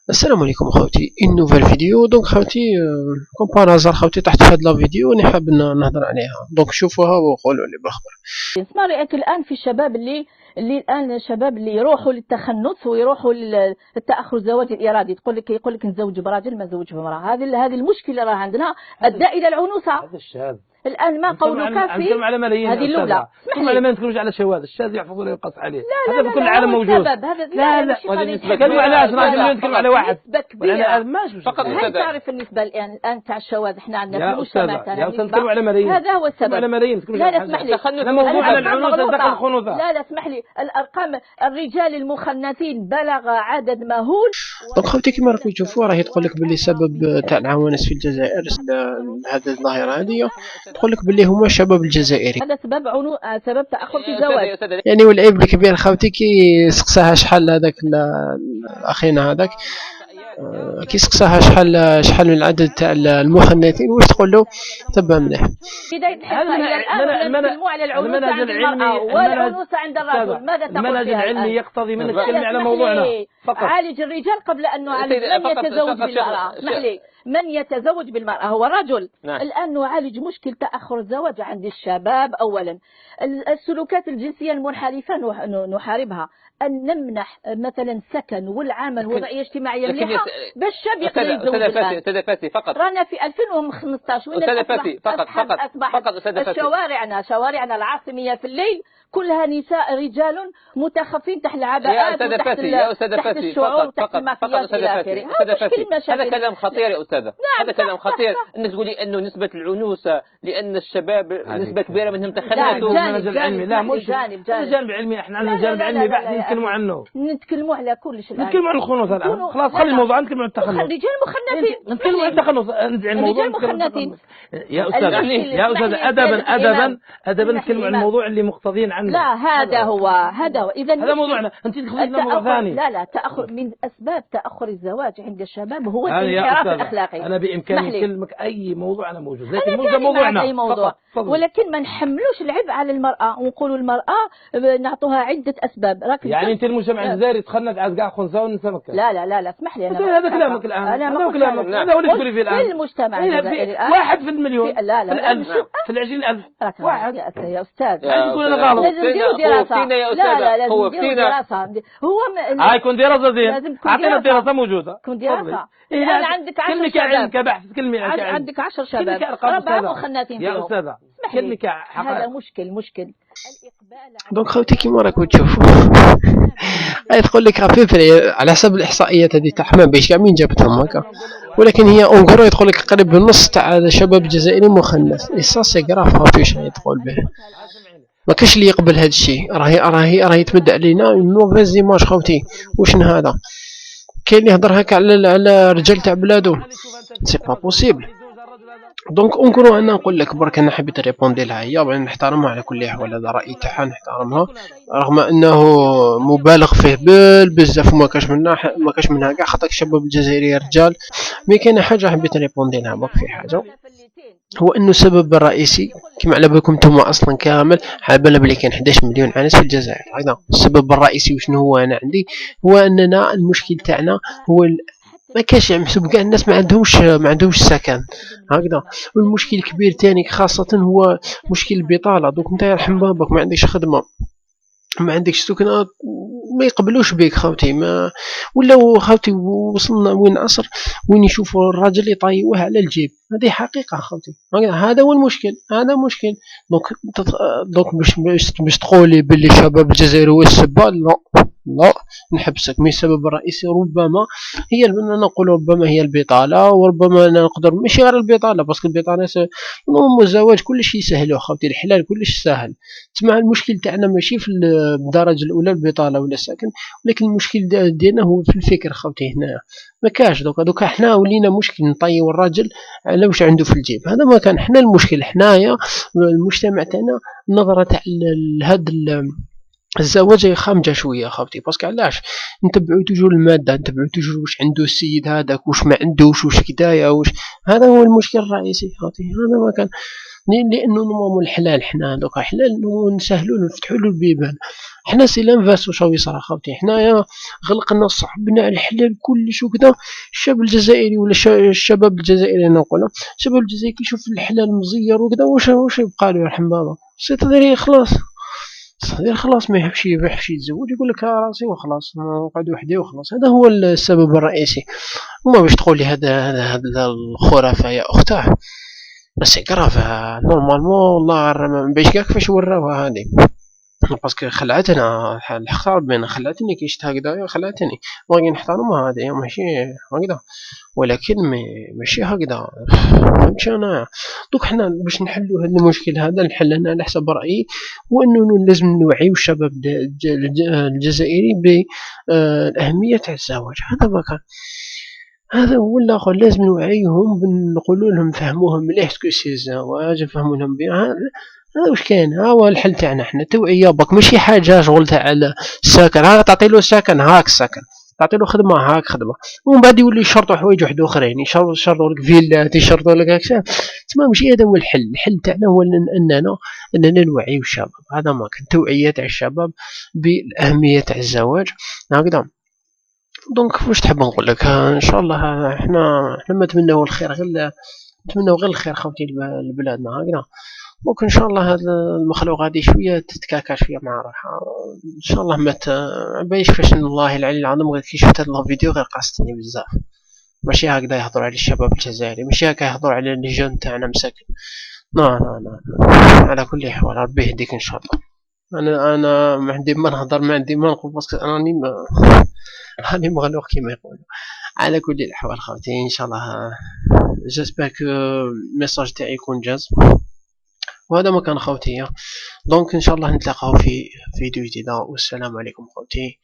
السلام عليكم خوتي، ان نوفال فيديو. دونك خوتي كوم بار هازار خوتي تحت هاد لا فيديو راني حاب نهضر عليها. دونك شوفوها وقولوا لي بالاخبار. ما رأيك الآن في الشباب اللي الآن الشباب اللي يروحوا للتخنث ويروحوا للتأخر الزواج الإرادي، يقول لك نزوج براجل ما نزوجش بامرأة. هذه المشكلة راه عندنا أدى إلى العنوسة. هذا الشاذ الآن ما قولك في نتكلم على ملايين. هذه الأولى. نتكلم على ما نتكلمش على شواذ. الشاذ يحفظ ولا يقاس عليه. لا هذا في كل لا العالم موجود. هذا لا نتكلم على 10 مليون، نتكلم على واحد نسبة كبيرة ماشي فقط. هل تعرف النسبة الآن تاع الشواذ احنا عندنا في المجتمع تاعنا؟ يا أستاذ نتكلم على ملايين. هذا هو السبب. على ملايين. لا اسمح لي، أنا موضوع على العنوسة داخل الخنوثة. لا اسمح لي، الأرقام الرجال المخنثين بلغ عدد مهول. دونك خوتي كيما راكم تشوفوا راهي تقول لك باللي سبب تاع العوانس في الجزائر هذه الظاهره هذه، تقول لك باللي هما الشباب الجزائري. هذا سبب تأخر في الزواج يعني والعيب الكبير خوتي كي سقساها شحال هذاك اخينا هذاك كي سقساها شحال من العدد تاع المخنثين، واش تقول له تبع مليح. بداية الإحصائية الآن نتكلموا على العنوسة عند المرأة والعنوسة عند الرجل. ماذا تقول؟ المنهج العلمي يقتضي منك تكلمي على موضوعنا فقط. عالج الرجال قبل أن نعالج من يتزوج بالمرأة. اسمح لي، من يتزوج بالمرأة هو الرجل. الآن نعالج مشكل تأخر الزواج عند الشباب. أولا السلوكات الجنسية المنحرفة نحاربها، أن نمنح مثلا سكن والعمل وضعية اجتماعية مليحة باش الشاب يقدر يتزوج. أستاذة فاتي فقط رانا في 2015 وين أصبح شوارعنا العاصمية في الليل كلها نساء رجال متخفين تحت العباءات وتحت الشعور وتحت المافيات إلى آخره. هذا كلام خطير يا أستاذة. هذا كلام خطير أنك تقولي أنه نسبة العنوسة لأن الشباب نسبة كبيرة منهم تخنثوا. الجانب العلمي لا مش الجانب العلمي. احنا عندنا الجانب العلمي بحث نتكلموا عنه. نتكلموا على كل شيء. نتكلموا عن الخنوثة الآن. خلاص خلي الموضوع نتكلموا عن التخنث. رجال مخنثين. نتكلموا عن التخنث. رجال مخنثين يا أستاذ أدبا نتكلموا عن الموضوع اللي مقتضين عنه. لا هذا هو. إذا هذا موضوعنا. أنت تدخلين موضوع ثاني. لا تأخر من أسباب تأخر الزواج عند الشباب هو الانحراف الأخلاقي. أنا بإمكاني أكلمك أي موضوع أنا موجود، لكن موضوعنا أي موضوع. ولكن ما نحملوش العبء على المرأة ونقولوا المرأة نعطوها عدة أسباب. يعني أنت المجتمع الجزائري تخنث على كاع خنثى ونساء. لا اسمح لي. هذا كلامك الآن. هذا كلامك. هذا هو اللي تقولي فيه الآن. في المجتمع الجزائري الآن 1 في المليون. لا في الألف. في 20,000 واحد. يا أستاذ تقول أنا غلط. لازم نديروا دراسة. لا لازم نديروا دراسة. هو يكون دراسة زين. أعطينا الدراسة موجودة. كون دراسة. الآن عندك 10 شباب. كبحث كلمي عندك 10 شباب 4 مخنثين يا أستاذة. كلمي هذا مشكل. دونك خوتي كيما راكم تشوفوا تقول لك على حسب الاحصائيات هذه تاع حمام باش كاع مين جابتهم هكا، ولكن هي اونغرو تقول لك قريب النص تاع الشباب الجزائري مخنث. اي سي غراف خوتي. واش تقول به؟ ما كاش اللي يقبل هذا الشيء. راهي تمد علينا نوفيز ايماج خوتي. واش هذا؟ كاين اللي يهضر هكا على رجال تاع بلادو، سي با بوسيبل. دونك اونكرو انا نقول لك برك انا حبيت ريبوندي لها هي وبعدين نحترمها على كل احوال. هذا راي تاعها نحترمها رغم انه مبالغ فيه بزاف وما كاش منها كاع خاطر الشباب الجزائري رجال. مي كاينه حاجه حبيت ريبوندي لها برك في حاجه، هو انه السبب الرئيسي كما على بالكم نتوما اصلا كامل على بالنا بلي كاين 11 مليون عنس في الجزائر. هذا السبب الرئيسي. وشنو هو انا عندي؟ هو اننا المشكل تاعنا هو ما كاش محسوب كاع الناس ما عندهمش سكن هكذا. والمشكل الكبير ثاني خاصه هو مشكل البطاله. دوك نتا يرحم بابك ما عندكش خدمه ما عندكش سكن ما يقبلوش بك خوتي. ما ولا خوتي وصلنا وين عصر وين يشوفوا الراجل يطيوه على الجيب. هذه حقيقه خوتي. هذا هو المشكل. هذا مشكل. دونك باش تقولي باللي الشباب الجزائري هو السبب، لا نحبسك. مي السبب الرئيسي ربما هي نقول ربما هي البطاله، وربما نقدر ماشي غير البطاله باسكو البطاله الزواج كلشي يسهلوه خوتي. الحلال كلش سهل. تسمع المشكل تاعنا ماشي في الدرجه الاولى البطاله ولا السكن، ولكن المشكل ديالنا هو في الفكر خوتي. هنا ما كاش. دوكا حنا ولينا مشكل نطيو الراجل على واش عنده في الجيب. هذا ما كان. حنا المشكل حنايا المجتمع تاعنا النظره تاع هذا الزواج خامجه شويه خوتي. باسكو علاش نتبعوا توجور الماده، نتبعوا توجور واش عنده السيد هذاك واش ما عندوش واش كدايا واش. هذا هو المشكل الرئيسي خوتي. هذا ما كان. لانه نورمالمون الحلال حنا دوكا حلال نسهلو نفتحو له البيبان. حنا سي لانفاس واش يصرا خاوتي، حنايا غلقنا صعبنا الحلال كلش وكذا. الشاب الجزائري ولا الشباب الجزائري نقولوا الشباب الجزائري كيشوف الحلال مزير وكذا واش يبقى له يرحم بابا سيتادير خلاص خلاص ما يحبش يتزوج، يقول لك راسي وخلاص نقعد وحدي وخلاص. هذا هو السبب الرئيسي. وما باش تقول لي هذا الخرافه يا اختاه بس كراف نورمالمون والله باش كاع كيفاش وراوها هذه باسكو خلعتنا الحق بين خلعتني كي شفت هكذايا خلعتني. باغي نحترمها هذه ماشي هكذا ولكن ماشي هكذا فهمتش انا. دوك حنا باش نحلو هذا المشكل هذا نحل انا على حسب رايي هو انه لازم نوعيو الشباب الجزائري بالاهميه تاع الزواج. هذا ما كان هذا هو الاخر لازم نوعيهم نقولوا لهم فهموهم مليح سكو سي الزواج نفهموا لهم بها. هذا واش كاين ها هو الحل تاعنا حنا توعيه برك ماشي حاجه شغل تاع السكن. ها تعطي له سكن هاك السكن، تعطي له خدمه هاك خدمه، ومن بعد يولي يشرطوا حوايج واحد اخرين يشرطوا لك فيلات يشرطوا لك هكذا. تما ماشي هذا هو الحل. الحل تاعنا هو اننا نوعيو الشباب. هذا ما كان توعيه تاع الشباب بالاهميه تاع الزواج هكذا. دونك واش تحب نقول لك ان شاء الله احنا ما نتمناو الخير غير نتمناو غير الخير خوتي لبلادنا هكذا. دونك ان شاء الله هذا المخلوق هذه شويه تتكاكا شويه مع روحها ان شاء الله. ما بايش فاش الله العلي العظيم غير كي شفت هذا الفيديو غير قاستني بزاف. ماشي هكذا يهضروا على الشباب الجزائري، ماشي هكا يهضروا على لي جون تاعنا مساكن. لا على كل حال ربي يهديك ان شاء الله. انا ما عندي ما نهضر ما عندي ما نقول باسكو راني مغلوق كيما يقولوا. على كل الاحوال خوتي ان شاء الله جيسبر كو الميساج تاعي يكون جاز. وهذا ما كان خوتي. دونك ان شاء الله نتلاقاو في فيديو جديد والسلام عليكم خوتي.